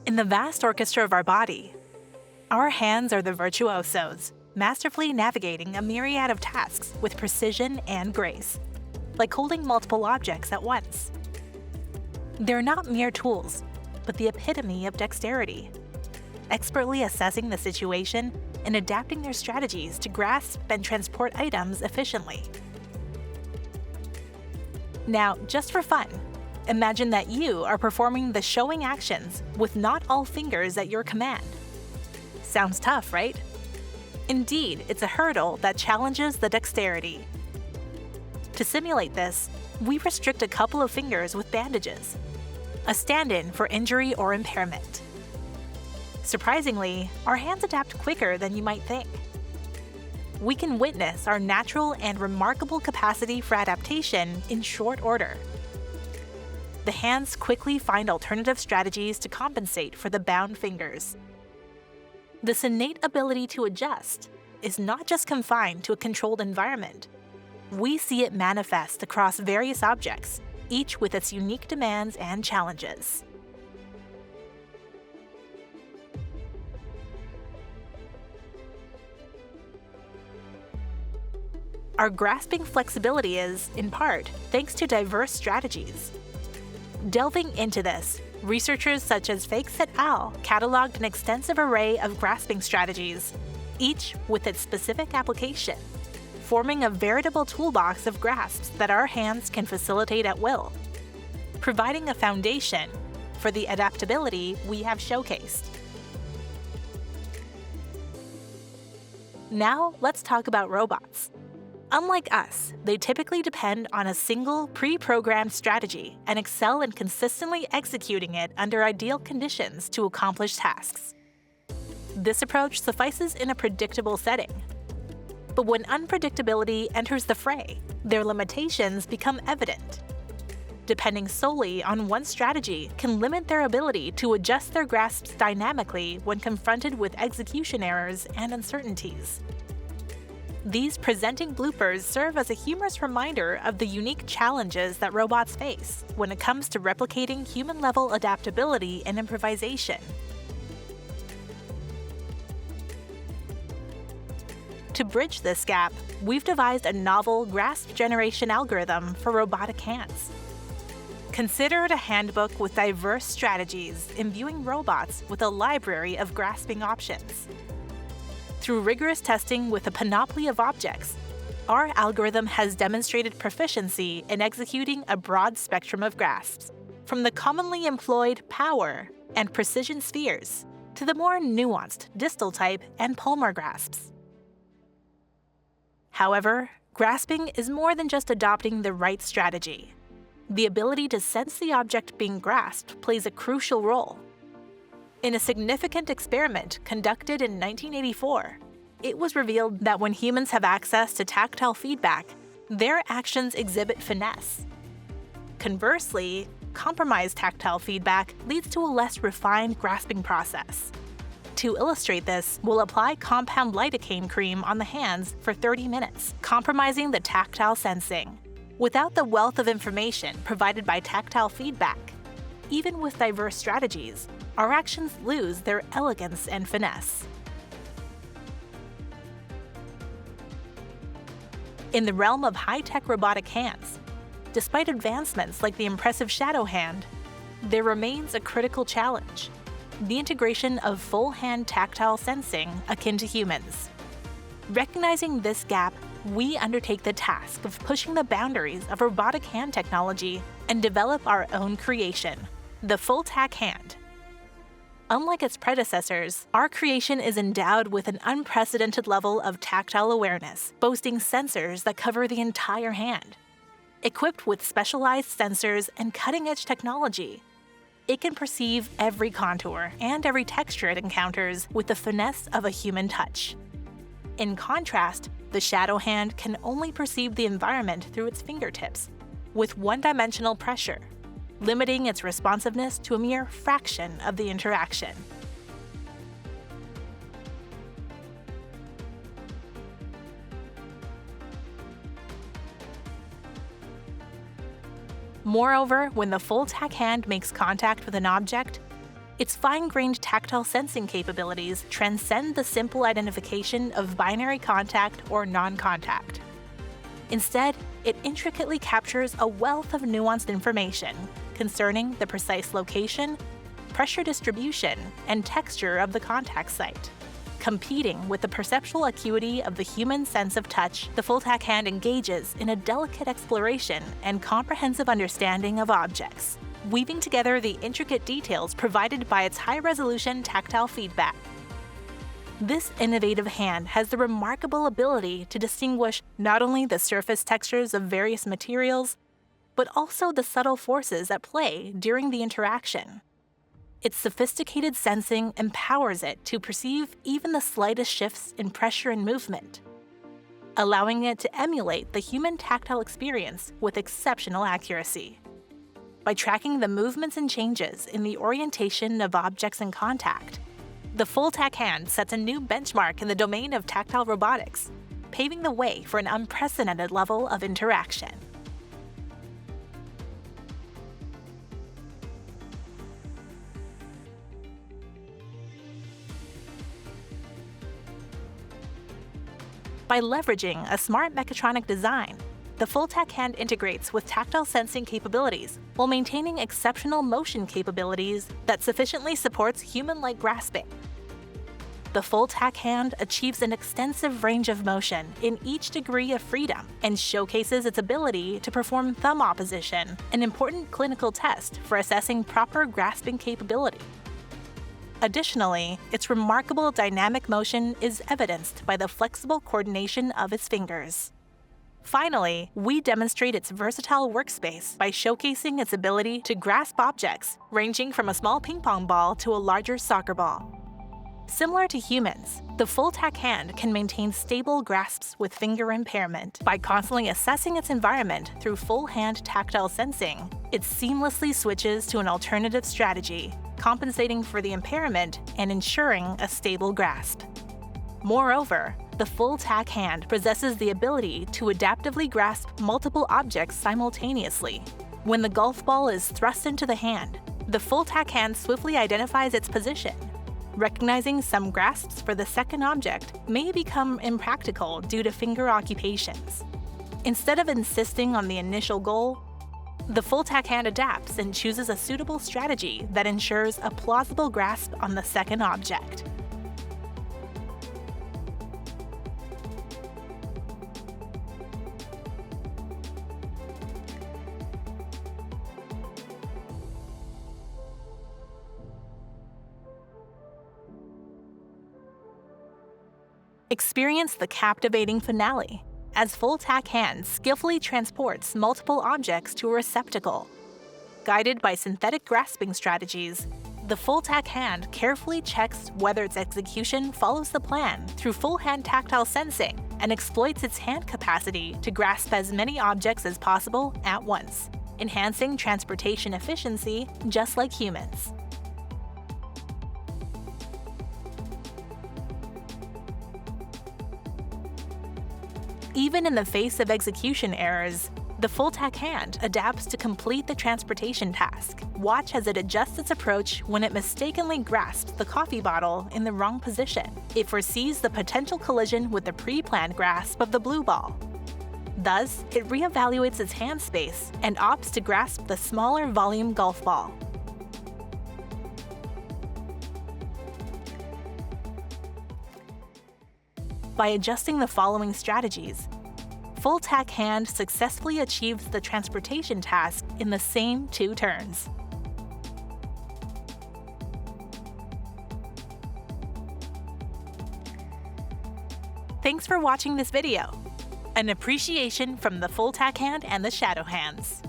In the vast orchestra of our body, our hands are the virtuosos, masterfully navigating a myriad of tasks with precision and grace, like holding multiple objects at once. They're not mere tools, but the epitome of dexterity, expertly assessing the situation and adapting their strategies to grasp and transport items efficiently. Now, just for fun, imagine that you are performing the showing actions with not all fingers at your command. Sounds tough, right? Indeed, it's a hurdle that challenges the dexterity. To simulate this, we restrict a couple of fingers with bandages, a stand-in for injury or impairment. Surprisingly, our hands adapt quicker than you might think. We can witness our natural and remarkable capacity for adaptation in short order. The hands quickly find alternative strategies to compensate for the bound fingers. This innate ability to adjust is not just confined to a controlled environment. We see it manifest across various objects, each with its unique demands and challenges. Our grasping flexibility is, in part, thanks to diverse strategies. Delving into this, researchers such as Fakes et al. Cataloged an extensive array of grasping strategies, each with its specific application, forming a veritable toolbox of grasps that our hands can facilitate at will, providing a foundation for the adaptability we have showcased. Now, let's talk about robots. Unlike us, they typically depend on a single, pre-programmed strategy and excel in consistently executing it under ideal conditions to accomplish tasks. This approach suffices in a predictable setting. But when unpredictability enters the fray, their limitations become evident. Depending solely on one strategy can limit their ability to adjust their grasps dynamically when confronted with execution errors and uncertainties. These presenting bloopers serve as a humorous reminder of the unique challenges that robots face when it comes to replicating human-level adaptability and improvisation. To bridge this gap, we've devised a novel grasp generation algorithm for robotic hands. Consider it a handbook with diverse strategies imbuing robots with a library of grasping options. Through rigorous testing with a panoply of objects, our algorithm has demonstrated proficiency in executing a broad spectrum of grasps, from the commonly employed power and precision spheres to the more nuanced distal type and palmar grasps. However, grasping is more than just adopting the right strategy. The ability to sense the object being grasped plays a crucial role. In a significant experiment conducted in 1984, it was revealed that when humans have access to tactile feedback, their actions exhibit finesse. Conversely, compromised tactile feedback leads to a less refined grasping process. To illustrate this, we'll apply compound lidocaine cream on the hands for 30 minutes, compromising the tactile sensing. Without the wealth of information provided by tactile feedback, even with diverse strategies, our actions lose their elegance and finesse. In the realm of high-tech robotic hands, despite advancements like the impressive shadow hand, there remains a critical challenge: the integration of full-hand tactile sensing akin to humans. Recognizing this gap, we undertake the task of pushing the boundaries of robotic hand technology and develop our own creation, the full-tack hand. Unlike its predecessors, our creation is endowed with an unprecedented level of tactile awareness, boasting sensors that cover the entire hand. Equipped with specialized sensors and cutting-edge technology, it can perceive every contour and every texture it encounters with the finesse of a human touch. In contrast, the shadow hand can only perceive the environment through its fingertips, with one-dimensional pressure, limiting its responsiveness to a mere fraction of the interaction. Moreover, when the full-tack hand makes contact with an object, Its fine-grained tactile sensing capabilities transcend the simple identification of binary contact or non-contact. Instead, it intricately captures a wealth of nuanced information concerning the precise location, pressure distribution, and texture of the contact site. Competing with the perceptual acuity of the human sense of touch, the full-tack hand engages in a delicate exploration and comprehensive understanding of objects, weaving together the intricate details provided by its high-resolution tactile feedback. This innovative hand has the remarkable ability to distinguish not only the surface textures of various materials, but also the subtle forces at play during the interaction. Its sophisticated sensing empowers it to perceive even the slightest shifts in pressure and movement, allowing it to emulate the human tactile experience with exceptional accuracy. By tracking the movements and changes in the orientation of objects in contact, the full-tack hand sets a new benchmark in the domain of tactile robotics, paving the way for an unprecedented level of interaction. By leveraging a smart mechatronic design, the full-tack hand integrates with tactile sensing capabilities while maintaining exceptional motion capabilities that sufficiently supports human-like grasping. The full-tack hand achieves an extensive range of motion in each degree of freedom and showcases its ability to perform thumb opposition, an important clinical test for assessing proper grasping capability. Additionally, its remarkable dynamic motion is evidenced by the flexible coordination of its fingers. Finally, we demonstrate its versatile workspace by showcasing its ability to grasp objects ranging from a small ping-pong ball to a larger soccer ball. Similar to humans, the full-tack hand can maintain stable grasps with finger impairment. By constantly assessing its environment through full-hand tactile sensing, it seamlessly switches to an alternative strategy, compensating for the impairment and ensuring a stable grasp. Moreover, the full-tack hand possesses the ability to adaptively grasp multiple objects simultaneously. When the golf ball is thrust into the hand, the full-tack hand swiftly identifies its position. Recognizing some grasps for the second object may become impractical due to finger occupations. Instead of insisting on the initial goal, the full-tack hand adapts and chooses a suitable strategy that ensures a plausible grasp on the second object. Experience the captivating finale, as full-tack hand skillfully transports multiple objects to a receptacle. Guided by synthetic grasping strategies, the full-tack hand carefully checks whether its execution follows the plan through full-hand tactile sensing and exploits its hand capacity to grasp as many objects as possible at once, enhancing transportation efficiency just like humans. Even in the face of execution errors, the full-tack hand adapts to complete the transportation task. Watch as it adjusts its approach when it mistakenly grasps the coffee bottle in the wrong position. It foresees the potential collision with the pre-planned grasp of the blue ball. Thus, it reevaluates its hand space and opts to grasp the smaller volume golf ball. By adjusting the following strategies, full-tack hand successfully achieves the transportation task in the same 2 turns. Thanks for watching this video. An appreciation from the full-tack hand and the shadow hands.